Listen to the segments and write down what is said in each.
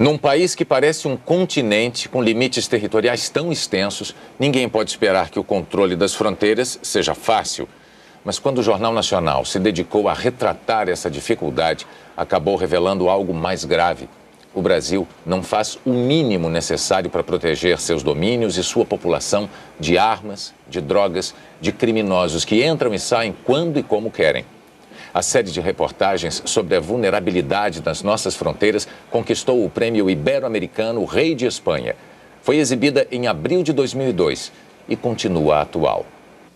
Num país que parece um continente com limites territoriais tão extensos, ninguém pode esperar que o controle das fronteiras seja fácil. Mas quando o Jornal Nacional se dedicou a retratar essa dificuldade, acabou revelando algo mais grave. O Brasil não faz o mínimo necessário para proteger seus domínios e sua população de armas, de drogas, de criminosos que entram e saem quando e como querem. A série de reportagens sobre a vulnerabilidade das nossas fronteiras conquistou o prêmio ibero-americano Rei de Espanha. Foi exibida em abril de 2002 e continua atual.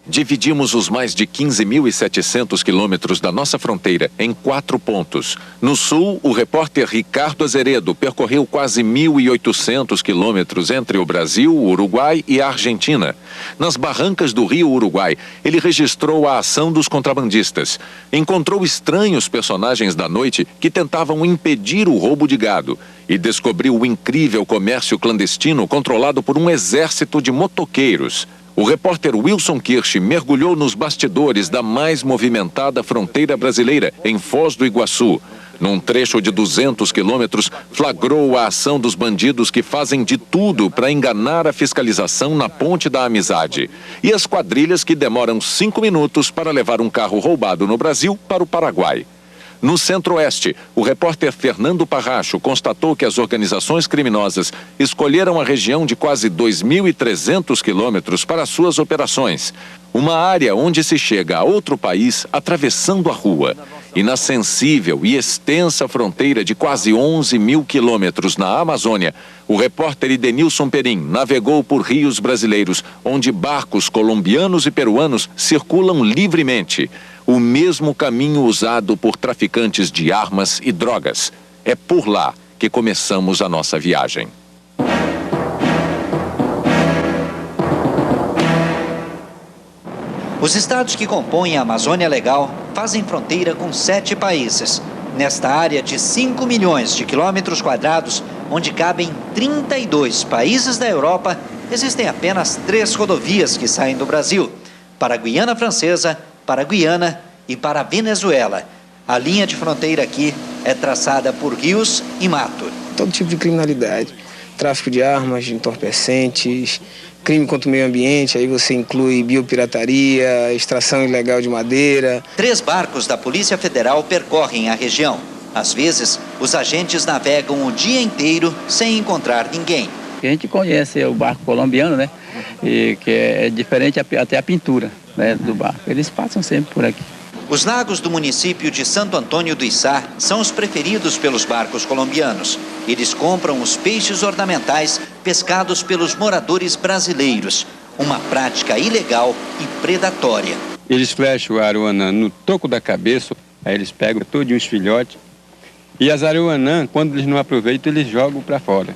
Dividimos os mais de 15.700 quilômetros da nossa fronteira em 4 pontos. No sul, o repórter Ricardo Azeredo percorreu quase 1.800 quilômetros entre o Brasil, o Uruguai e a Argentina. Nas barrancas do Rio Uruguai, ele registrou a ação dos contrabandistas. Encontrou estranhos personagens da noite que tentavam impedir o roubo de gado e descobriu o incrível comércio clandestino controlado por um exército de motoqueiros. O repórter Wilson Kirsch mergulhou nos bastidores da mais movimentada fronteira brasileira, em Foz do Iguaçu. Num trecho de 200 quilômetros, flagrou a ação dos bandidos que fazem de tudo para enganar a fiscalização na Ponte da Amizade. E as quadrilhas que demoram 5 minutos para levar um carro roubado no Brasil para o Paraguai. No Centro-Oeste, o repórter Fernando Parracho constatou que as organizações criminosas escolheram a região de quase 2.300 quilômetros para suas operações. Uma área onde se chega a outro país atravessando a rua. E na sensível e extensa fronteira de quase 11.000 quilômetros na Amazônia, o repórter Idenilson Perim navegou por rios brasileiros, onde barcos colombianos e peruanos circulam livremente. O mesmo caminho usado por traficantes de armas e drogas. É por lá que começamos a nossa viagem. Os estados que compõem a Amazônia Legal fazem fronteira com 7 países. Nesta área de 5 milhões de quilômetros quadrados, onde cabem 32 países da Europa, existem apenas 3 rodovias que saem do Brasil: para a Guiana Francesa, para a Guiana e para a Venezuela. A linha de fronteira aqui é traçada por rios e mato. Todo tipo de criminalidade, tráfico de armas, de entorpecentes, crime contra o meio ambiente, aí você inclui biopirataria, extração ilegal de madeira. 3 barcos da Polícia Federal percorrem a região. Às vezes, os agentes navegam o dia inteiro sem encontrar ninguém. A gente conhece o barco colombiano, né? E que é diferente até a pintura, né, do barco. Eles passam sempre por aqui. Os lagos do município de Santo Antônio do Içá são os preferidos pelos barcos colombianos. Eles compram os peixes ornamentais pescados pelos moradores brasileiros. Uma prática ilegal e predatória. Eles flecham a aruanã no toco da cabeça, aí eles pegam todos os filhotes. E as aruanã, quando eles não aproveitam, eles jogam para fora.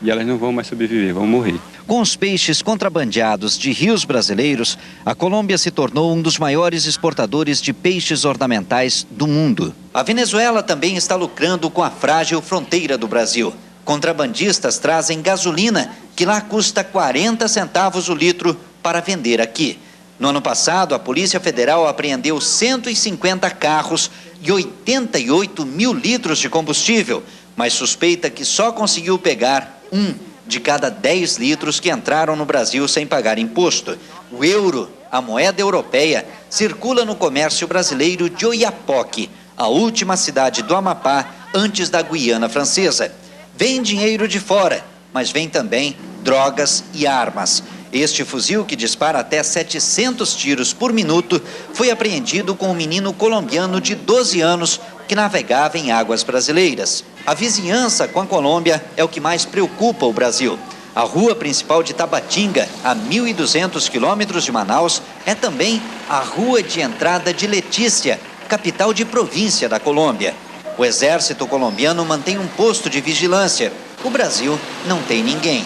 E elas não vão mais sobreviver, vão morrer. Com os peixes contrabandeados de rios brasileiros, a Colômbia se tornou um dos maiores exportadores de peixes ornamentais do mundo. A Venezuela também está lucrando com a frágil fronteira do Brasil. Contrabandistas trazem gasolina, que lá custa 40 centavos o litro, para vender aqui. No ano passado, a Polícia Federal apreendeu 150 carros e 88 mil litros de combustível, mas suspeita que só conseguiu pegar 1 de cada 10 litros que entraram no Brasil sem pagar imposto. O euro, a moeda europeia, circula no comércio brasileiro de Oiapoque, a última cidade do Amapá antes da Guiana Francesa. Vem dinheiro de fora, mas vem também drogas e armas. Este fuzil, que dispara até 700 tiros por minuto, foi apreendido com um menino colombiano de 12 anos que navegava em águas brasileiras. A vizinhança com a Colômbia é o que mais preocupa o Brasil. A rua principal de Tabatinga, a 1.200 quilômetros de Manaus, é também a rua de entrada de Letícia, capital de província da Colômbia. O exército colombiano mantém um posto de vigilância. O Brasil não tem ninguém.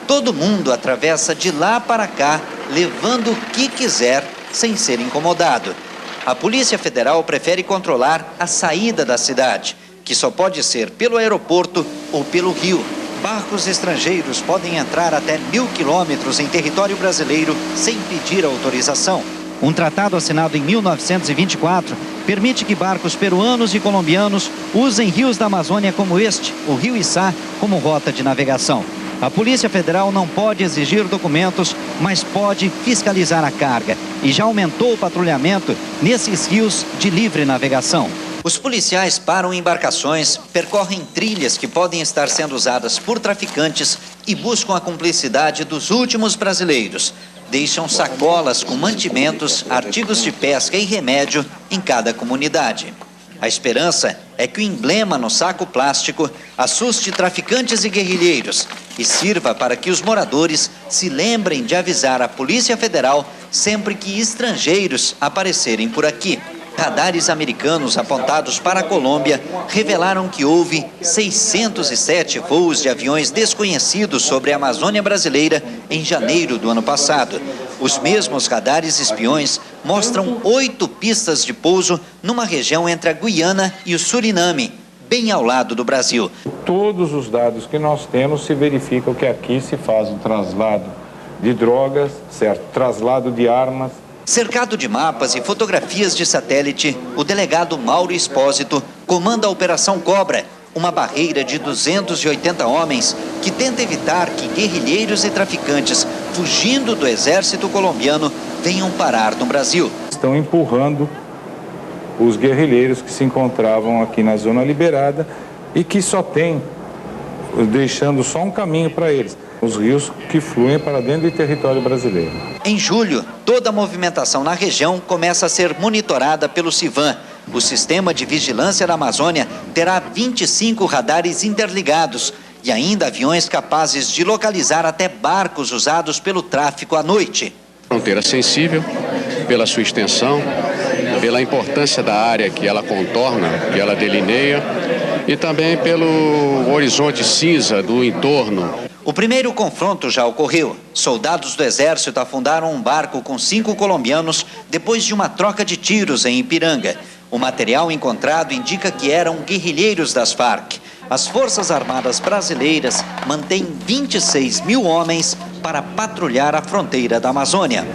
Todo mundo atravessa de lá para cá, levando o que quiser, sem ser incomodado. A Polícia Federal prefere controlar a saída da cidade, que só pode ser pelo aeroporto ou pelo rio. Barcos estrangeiros podem entrar até 1.000 quilômetros em território brasileiro sem pedir autorização. Um tratado assinado em 1924 permite que barcos peruanos e colombianos usem rios da Amazônia como este, o Rio Içá, como rota de navegação. A Polícia Federal não pode exigir documentos, mas pode fiscalizar a carga e já aumentou o patrulhamento nesses rios de livre navegação. Os policiais param embarcações, percorrem trilhas que podem estar sendo usadas por traficantes e buscam a cumplicidade dos últimos brasileiros. Deixam sacolas com mantimentos, artigos de pesca e remédio em cada comunidade. A esperança é que o emblema no saco plástico assuste traficantes e guerrilheiros e sirva para que os moradores se lembrem de avisar a Polícia Federal sempre que estrangeiros aparecerem por aqui. Radares americanos apontados para a Colômbia revelaram que houve 607 voos de aviões desconhecidos sobre a Amazônia brasileira em janeiro do ano passado. Os mesmos radares espiões mostram 8 pistas de pouso numa região entre a Guiana e o Suriname, bem ao lado do Brasil. Todos os dados que nós temos se verificam que aqui se faz um traslado de drogas, certo? Traslado de armas. Cercado de mapas e fotografias de satélite, o delegado Mauro Espósito comanda a Operação Cobra, uma barreira de 280 homens que tenta evitar que guerrilheiros e traficantes, fugindo do exército colombiano, venham parar no Brasil. Estão empurrando os guerrilheiros que se encontravam aqui na zona liberada e que só tem, deixando só um caminho para eles. Os rios que fluem para dentro do território brasileiro. Em julho, toda a movimentação na região começa a ser monitorada pelo CIVAM. O sistema de vigilância da Amazônia terá 25 radares interligados e ainda aviões capazes de localizar até barcos usados pelo tráfico à noite. Fronteira sensível, pela sua extensão, pela importância da área que ela contorna, que ela delineia, e também pelo horizonte cinza do entorno. O primeiro confronto já ocorreu. Soldados do Exército afundaram um barco com 5 colombianos depois de uma troca de tiros em Ipiranga. O material encontrado indica que eram guerrilheiros das Farc. As Forças Armadas brasileiras mantêm 26 mil homens para patrulhar a fronteira da Amazônia.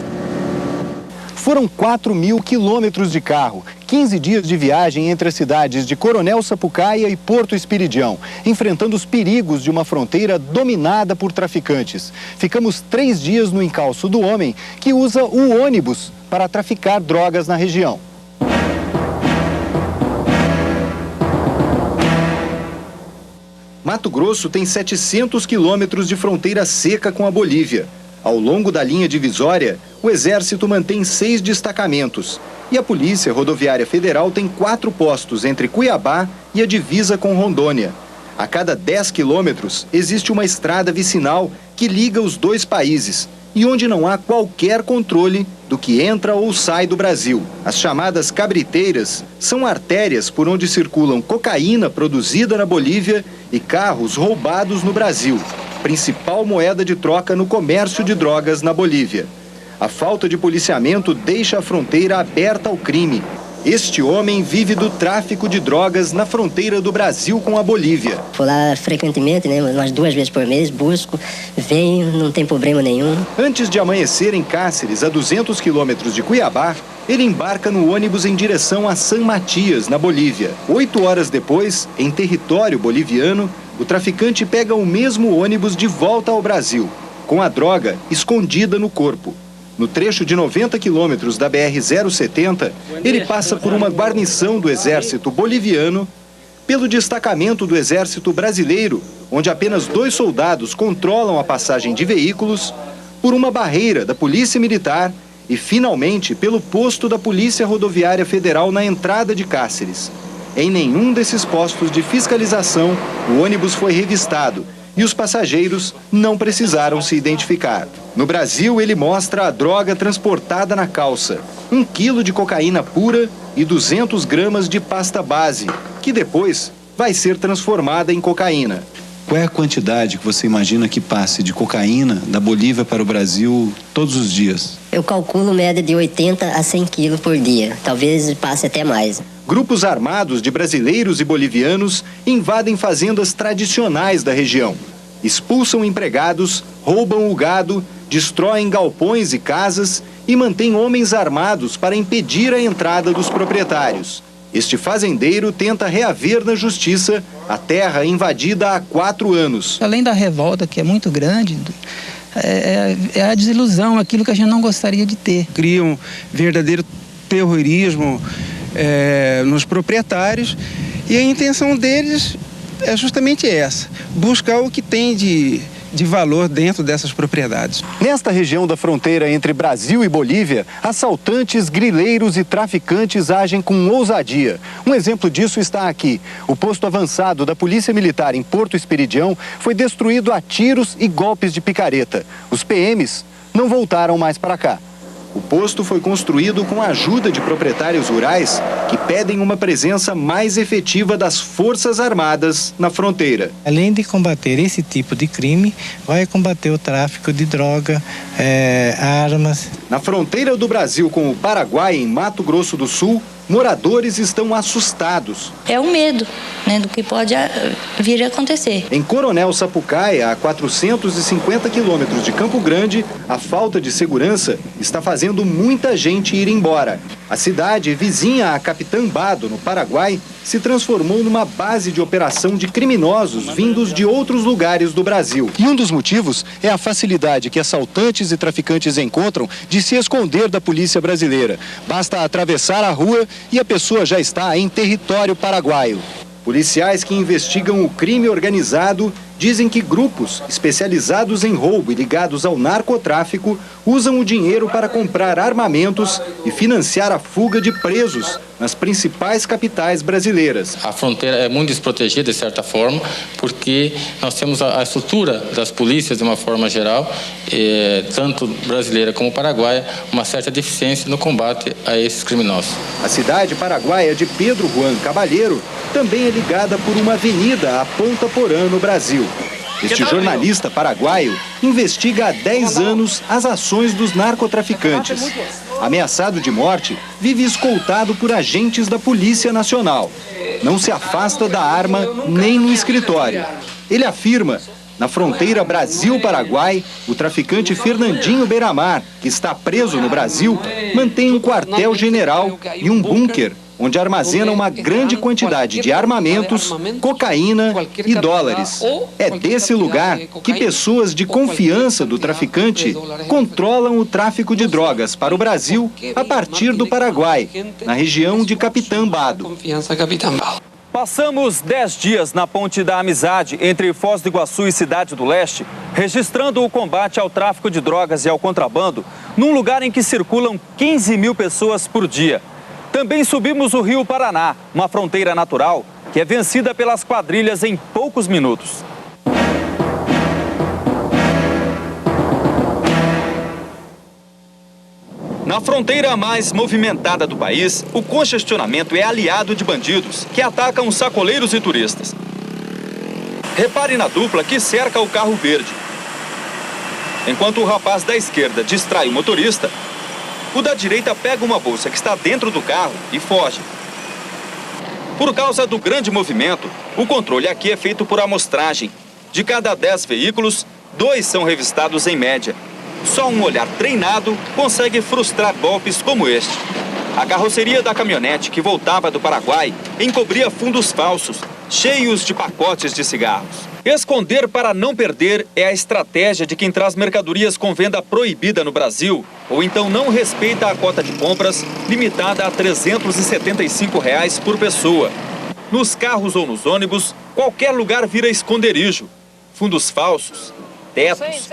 Foram 4.000 quilômetros de carro, 15 dias de viagem entre as cidades de Coronel Sapucaia e Porto Espiridião, enfrentando os perigos de uma fronteira dominada por traficantes. Ficamos 3 dias no encalço do homem que usa o ônibus para traficar drogas na região. Mato Grosso tem 700 quilômetros de fronteira seca com a Bolívia. Ao longo da linha divisória, o Exército mantém 6 destacamentos e a Polícia Rodoviária Federal tem 4 postos entre Cuiabá e a divisa com Rondônia. A cada 10 quilômetros existe uma estrada vicinal que liga os 2 países e onde não há qualquer controle do que entra ou sai do Brasil. As chamadas cabriteiras são artérias por onde circulam cocaína produzida na Bolívia e carros roubados no Brasil, principal moeda de troca no comércio de drogas na Bolívia. A falta de policiamento deixa a fronteira aberta ao crime. Este homem vive do tráfico de drogas na fronteira do Brasil com a Bolívia. Vou lá frequentemente, umas 2 vezes por mês, busco, venho, não tem problema nenhum. Antes de amanhecer em Cáceres, a 200 quilômetros de Cuiabá, ele embarca no ônibus em direção a San Matias, na Bolívia. 8 horas depois, em território boliviano, o traficante pega o mesmo ônibus de volta ao Brasil, com a droga escondida no corpo. No trecho de 90 quilômetros da BR-070, ele passa por uma guarnição do Exército boliviano, pelo destacamento do Exército brasileiro, onde apenas 2 soldados controlam a passagem de veículos, por uma barreira da Polícia Militar e, finalmente, pelo posto da Polícia Rodoviária Federal na entrada de Cáceres. Em nenhum desses postos de fiscalização, o ônibus foi revistado e os passageiros não precisaram se identificar. No Brasil, ele mostra a droga transportada na calça, 1 quilo de cocaína pura e 200 gramas de pasta base, que depois vai ser transformada em cocaína. Qual é a quantidade que você imagina que passe de cocaína da Bolívia para o Brasil todos os dias? Eu calculo média de 80 a 100 quilos por dia, talvez passe até mais. Grupos armados de brasileiros e bolivianos invadem fazendas tradicionais da região. Expulsam empregados, roubam o gado, destroem galpões e casas e mantém homens armados para impedir a entrada dos proprietários. Este fazendeiro tenta reaver na justiça a terra invadida há 4 anos. Além da revolta, que é muito grande, é a desilusão, aquilo que a gente não gostaria de ter. Cria um verdadeiro terrorismo nos proprietários, e a intenção deles é justamente essa: buscar o que tem de valor dentro dessas propriedades. Nesta região da fronteira entre Brasil e Bolívia, assaltantes, grileiros e traficantes agem com ousadia. Um exemplo disso está aqui. O posto avançado da Polícia Militar em Porto Esperidião foi destruído a tiros e golpes de picareta. Os PMs não voltaram mais para cá. O posto foi construído com a ajuda de proprietários rurais que pedem uma presença mais efetiva das Forças Armadas na fronteira. Além de combater esse tipo de crime, vai combater o tráfico de droga, armas. Na fronteira do Brasil com o Paraguai, em Mato Grosso do Sul, moradores estão assustados. É o medo, né, do que pode vir a acontecer. Em Coronel Sapucaia, a 450 quilômetros de Campo Grande, a falta de segurança está fazendo muita gente ir embora. A cidade, vizinha a Capitambado, no Paraguai, se transformou numa base de operação de criminosos vindos de outros lugares do Brasil. E um dos motivos é a facilidade que assaltantes e traficantes encontram de se esconder da polícia brasileira. Basta atravessar a rua e a pessoa já está em território paraguaio. Policiais que investigam o crime organizado dizem que grupos especializados em roubo e ligados ao narcotráfico usam o dinheiro para comprar armamentos e financiar a fuga de presos nas principais capitais brasileiras. A fronteira é muito desprotegida, de certa forma, porque nós temos a estrutura das polícias, de uma forma geral, tanto brasileira como paraguaia, uma certa deficiência no combate a esses criminosos. A cidade paraguaia de Pedro Juan Cabalheiro também é ligada por uma avenida a Ponta Porã, no Brasil. Este jornalista paraguaio investiga há 10 anos as ações dos narcotraficantes. Ameaçado de morte, vive escoltado por agentes da Polícia Nacional. Não se afasta da arma nem no escritório. Ele afirma: na fronteira Brasil-Paraguai, o traficante Fernandinho Beiramar, que está preso no Brasil, mantém um quartel-general e um bunker, onde armazena uma grande quantidade de armamentos, cocaína e dólares. É desse lugar que pessoas de confiança do traficante controlam o tráfico de drogas para o Brasil a partir do Paraguai, na região de Capitambado. Passamos 10 dias na Ponte da Amizade, entre Foz do Iguaçu e Cidade do Leste, registrando o combate ao tráfico de drogas e ao contrabando, num lugar em que circulam 15 mil pessoas por dia. Também subimos o Rio Paraná, uma fronteira natural que é vencida pelas quadrilhas em poucos minutos. Na fronteira mais movimentada do país, o congestionamento é aliado de bandidos que atacam sacoleiros e turistas. Repare na dupla que cerca o carro verde. Enquanto o rapaz da esquerda distrai o motorista, o da direita pega uma bolsa que está dentro do carro e foge. Por causa do grande movimento, o controle aqui é feito por amostragem. De cada 10 veículos, 2 são revistados em média. Só um olhar treinado consegue frustrar golpes como este. A carroceria da caminhonete que voltava do Paraguai encobria fundos falsos, cheios de pacotes de cigarros. Esconder para não perder é a estratégia de quem traz mercadorias com venda proibida no Brasil, ou então não respeita a cota de compras limitada a R$ 375 por pessoa. Nos carros ou nos ônibus, qualquer lugar vira esconderijo. Fundos falsos, tetos,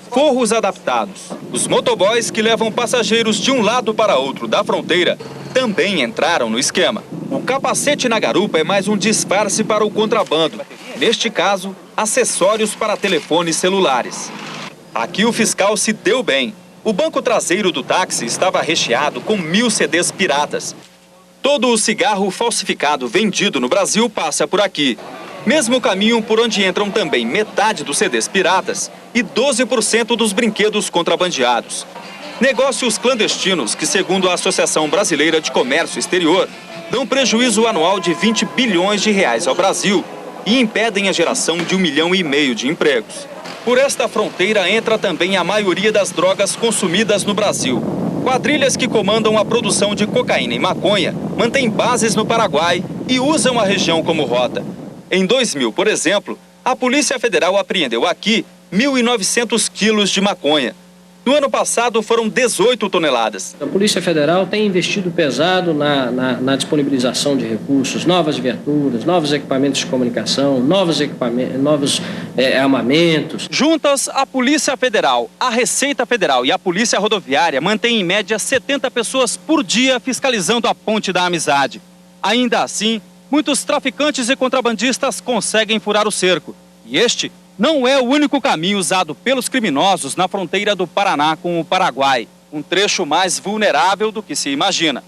forros adaptados. Os motoboys que levam passageiros de um lado para outro da fronteira também entraram no esquema. O capacete na garupa é mais um disfarce para o contrabando. Neste caso, acessórios para telefones celulares. Aqui o fiscal se deu bem. O banco traseiro do táxi estava recheado com 1.000 CDs piratas. Todo o cigarro falsificado vendido no Brasil passa por aqui. Mesmo caminho por onde entram também metade dos CDs piratas e 12% dos brinquedos contrabandeados. Negócios clandestinos que, segundo a Associação Brasileira de Comércio Exterior, dão prejuízo anual de 20 bilhões de reais ao Brasil e impedem a geração de 1,5 milhão de empregos. Por esta fronteira entra também a maioria das drogas consumidas no Brasil. Quadrilhas que comandam a produção de cocaína e maconha mantêm bases no Paraguai e usam a região como rota. Em 2000, por exemplo, a Polícia Federal apreendeu aqui 1.900 quilos de maconha. No ano passado, foram 18 toneladas. A Polícia Federal tem investido pesado na disponibilização de recursos, novas viaturas, novos equipamentos de comunicação, novos armamentos. Juntas, a Polícia Federal, a Receita Federal e a Polícia Rodoviária mantêm em média 70 pessoas por dia fiscalizando a Ponte da Amizade. Ainda assim, muitos traficantes e contrabandistas conseguem furar o cerco. E este não é o único caminho usado pelos criminosos na fronteira do Paraná com o Paraguai, um trecho mais vulnerável do que se imagina.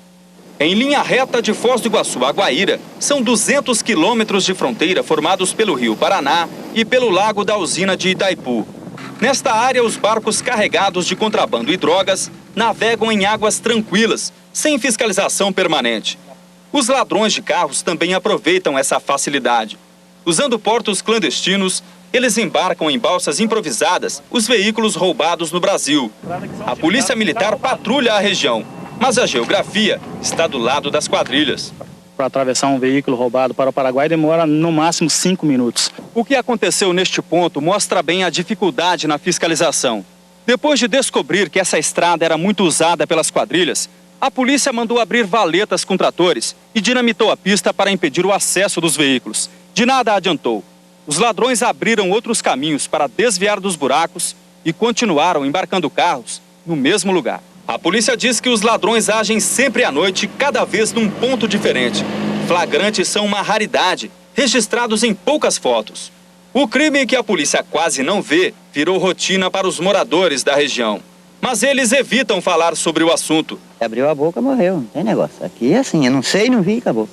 Em linha reta de Foz do Iguaçu a Guaíra, são 200 quilômetros de fronteira formados pelo rio Paraná e pelo lago da usina de Itaipu. Nesta área, os barcos carregados de contrabando e drogas navegam em águas tranquilas, sem fiscalização permanente. Os ladrões de carros também aproveitam essa facilidade. Usando portos clandestinos, eles embarcam em balsas improvisadas os veículos roubados no Brasil. A Polícia Militar patrulha a região, mas a geografia está do lado das quadrilhas. Para atravessar um veículo roubado para o Paraguai demora no máximo 5 minutos. O que aconteceu neste ponto mostra bem a dificuldade na fiscalização. Depois de descobrir que essa estrada era muito usada pelas quadrilhas, a polícia mandou abrir valetas com tratores e dinamitou a pista para impedir o acesso dos veículos. De nada adiantou. Os ladrões abriram outros caminhos para desviar dos buracos e continuaram embarcando carros no mesmo lugar. A polícia diz que os ladrões agem sempre à noite, cada vez num ponto diferente. Flagrantes são uma raridade, registrados em poucas fotos. O crime que a polícia quase não vê virou rotina para os moradores da região. Mas eles evitam falar sobre o assunto. Abriu a boca, morreu, não tem negócio. Aqui é assim, eu não sei, não vi, acabou.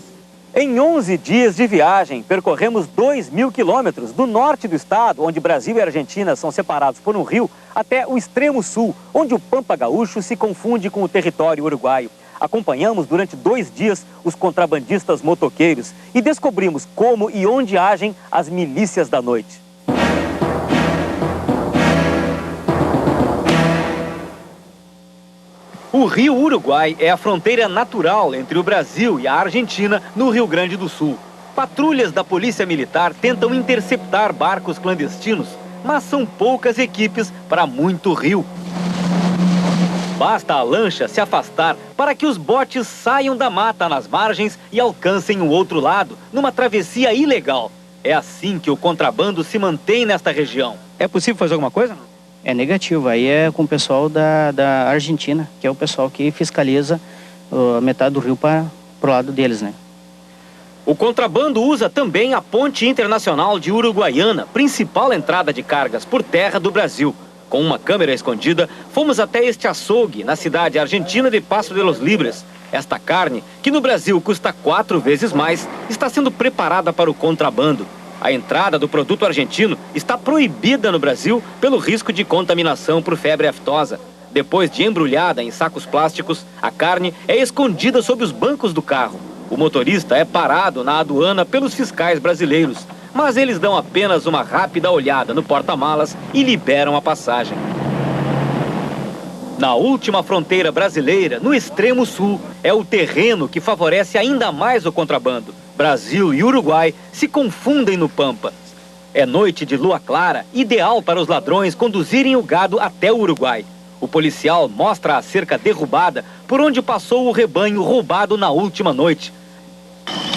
Em 11 dias de viagem, percorremos 2.000 quilômetros do norte do estado, onde Brasil e Argentina são separados por um rio, até o extremo sul, onde o Pampa Gaúcho se confunde com o território uruguaio. Acompanhamos durante 2 dias os contrabandistas motoqueiros e descobrimos como e onde agem as milícias da noite. O rio Uruguai é a fronteira natural entre o Brasil e a Argentina no Rio Grande do Sul. Patrulhas da Polícia Militar tentam interceptar barcos clandestinos, mas são poucas equipes para muito rio. Basta a lancha se afastar para que os botes saiam da mata nas margens e alcancem o outro lado, numa travessia ilegal. É assim que o contrabando se mantém nesta região. É possível fazer alguma coisa? É negativo, aí é com o pessoal da Argentina, que é o pessoal que fiscaliza a metade do rio para o lado deles, né? O contrabando usa também a Ponte Internacional de Uruguaiana, principal entrada de cargas por terra do Brasil. Com uma câmera escondida, fomos até este açougue, na cidade argentina de Paso de los Libres. Esta carne, que no Brasil custa 4 vezes mais, está sendo preparada para o contrabando. A entrada do produto argentino está proibida no Brasil pelo risco de contaminação por febre aftosa. Depois de embrulhada em sacos plásticos, a carne é escondida sob os bancos do carro. O motorista é parado na aduana pelos fiscais brasileiros, mas eles dão apenas uma rápida olhada no porta-malas e liberam a passagem. Na última fronteira brasileira, no extremo sul, é o terreno que favorece ainda mais o contrabando. Brasil e Uruguai se confundem no Pampa. É noite de lua clara, ideal para os ladrões conduzirem o gado até o Uruguai. O policial mostra a cerca derrubada por onde passou o rebanho roubado na última noite.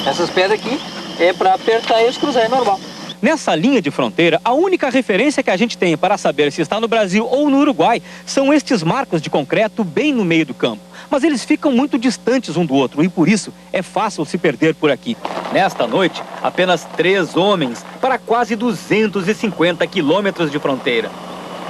Essas pedras aqui é para apertar e eles cruzarem normal. Nessa linha de fronteira, a única referência que a gente tem para saber se está no Brasil ou no Uruguai são estes marcos de concreto bem no meio do campo. Mas eles ficam muito distantes um do outro e por isso é fácil se perder por aqui. Nesta noite, apenas 3 homens para quase 250 quilômetros de fronteira.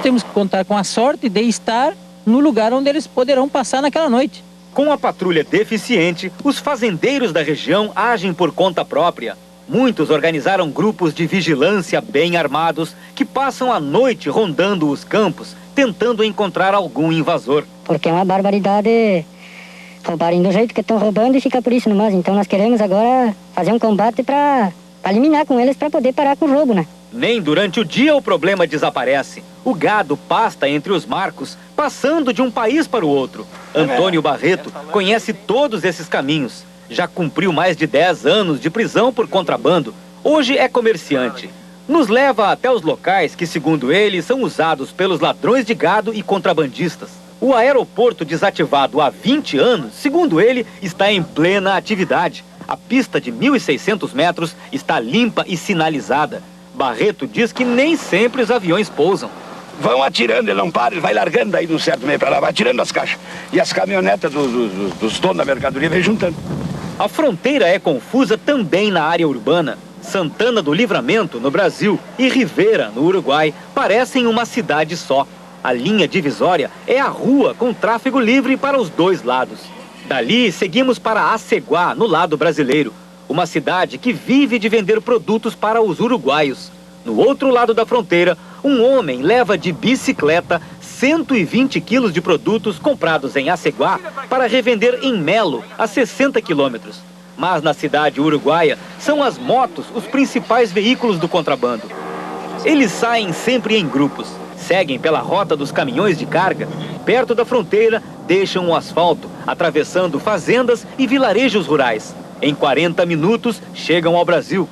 Temos que contar com a sorte de estar no lugar onde eles poderão passar naquela noite. Com a patrulha deficiente, os fazendeiros da região agem por conta própria. Muitos organizaram grupos de vigilância bem armados que passam a noite rondando os campos, tentando encontrar algum invasor. Porque é uma barbaridade roubarem do jeito que estão roubando e fica por isso no mais. Então nós queremos agora fazer um combate para para eliminar com eles, para poder parar com o roubo, né? Nem durante o dia o problema desaparece. O gado pasta entre os marcos, passando de um país para o outro. Antônio Barreto conhece todos esses caminhos. Já cumpriu mais de 10 anos de prisão por contrabando. Hoje é comerciante. Nos leva até os locais que, segundo ele, são usados pelos ladrões de gado e contrabandistas. O aeroporto desativado há 20 anos, segundo ele, está em plena atividade. A pista de 1.600 metros está limpa e sinalizada. Barreto diz que nem sempre os aviões pousam. Vão atirando, ele não para, ele vai largando daí de um certo meio para lá, vai atirando as caixas. E as caminhonetas dos donos da mercadoria vem juntando. A fronteira é confusa também na área urbana. Santana do Livramento, no Brasil, e Rivera, no Uruguai, parecem uma cidade só. A linha divisória é a rua com tráfego livre para os dois lados. Dali, seguimos para Aceguá, no lado brasileiro. Uma cidade que vive de vender produtos para os uruguaios. No outro lado da fronteira, um homem leva de bicicleta 120 quilos de produtos comprados em Aceguá para revender em Melo, a 60 quilômetros. Mas na cidade uruguaia, são as motos os principais veículos do contrabando. Eles saem sempre em grupos, seguem pela rota dos caminhões de carga. Perto da fronteira, deixam o asfalto, atravessando fazendas e vilarejos rurais. Em 40 minutos, chegam ao Brasil.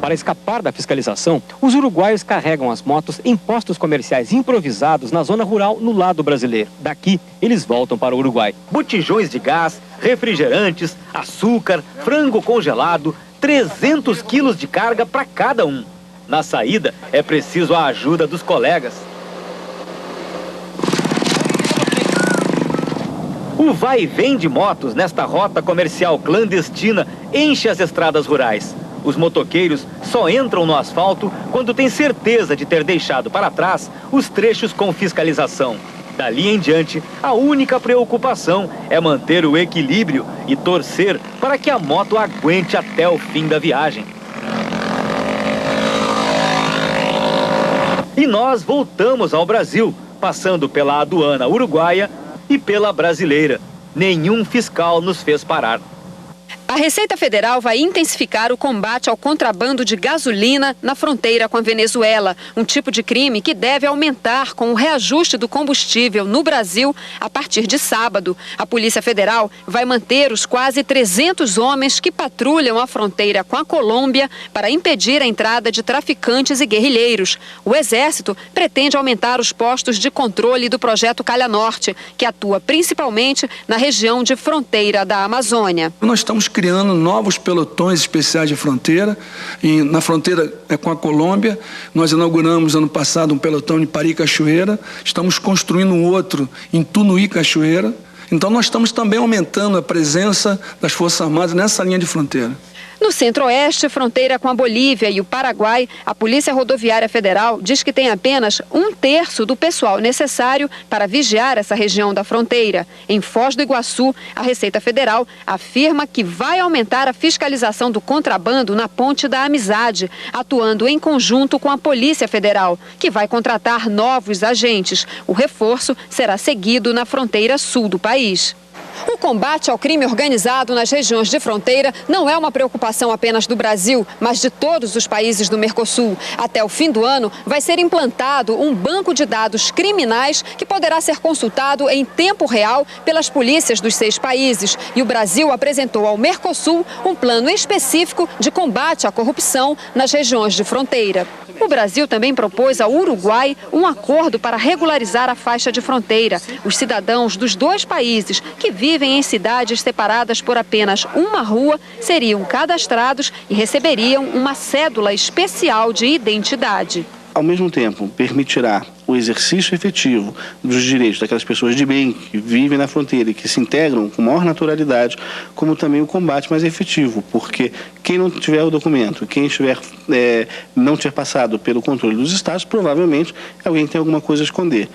Para escapar da fiscalização, os uruguaios carregam as motos em postos comerciais improvisados na zona rural no lado brasileiro. Daqui, eles voltam para o Uruguai. Botijões de gás, refrigerantes, açúcar, frango congelado, 300 quilos de carga para cada um. Na saída, é preciso a ajuda dos colegas. O vai e vem de motos nesta rota comercial clandestina enche as estradas rurais. Os motoqueiros só entram no asfalto quando têm certeza de ter deixado para trás os trechos com fiscalização. Dali em diante, a única preocupação é manter o equilíbrio e torcer para que a moto aguente até o fim da viagem. E nós voltamos ao Brasil, passando pela aduana uruguaia e pela brasileira. Nenhum fiscal nos fez parar. A Receita Federal vai intensificar o combate ao contrabando de gasolina na fronteira com a Venezuela, um tipo de crime que deve aumentar com o reajuste do combustível no Brasil a partir de sábado. A Polícia Federal vai manter os quase 300 homens que patrulham a fronteira com a Colômbia para impedir a entrada de traficantes e guerrilheiros. O Exército pretende aumentar os postos de controle do Projeto Calha Norte, que atua principalmente na região de fronteira da Amazônia. Nós estamos criando novos pelotões especiais de fronteira. Na fronteira com a Colômbia, nós inauguramos ano passado um pelotão em Pari Cachoeira, estamos construindo um outro em Tunuí Cachoeira. Então nós estamos também aumentando a presença das Forças Armadas nessa linha de fronteira. No centro-oeste, fronteira com a Bolívia e o Paraguai, a Polícia Rodoviária Federal diz que tem apenas 1/3 do pessoal necessário para vigiar essa região da fronteira. Em Foz do Iguaçu, a Receita Federal afirma que vai aumentar a fiscalização do contrabando na Ponte da Amizade, atuando em conjunto com a Polícia Federal, que vai contratar novos agentes. O reforço será seguido na fronteira sul do país. O combate ao crime organizado nas regiões de fronteira não é uma preocupação apenas do Brasil, mas de todos os países do Mercosul. Até o fim do ano, vai ser implantado um banco de dados criminais que poderá ser consultado em tempo real pelas polícias dos 6 países. E o Brasil apresentou ao Mercosul um plano específico de combate à corrupção nas regiões de fronteira. O Brasil também propôs ao Uruguai um acordo para regularizar a faixa de fronteira. Os cidadãos dos 2 países que vivem em cidades separadas por apenas uma rua seriam cadastrados e receberiam uma cédula especial de identidade. Ao mesmo tempo, permitirá o exercício efetivo dos direitos daquelas pessoas de bem que vivem na fronteira e que se integram com maior naturalidade, como também o combate mais efetivo, porque quem não tiver o documento, quem não tiver passado pelo controle dos estados, provavelmente alguém tem alguma coisa a esconder.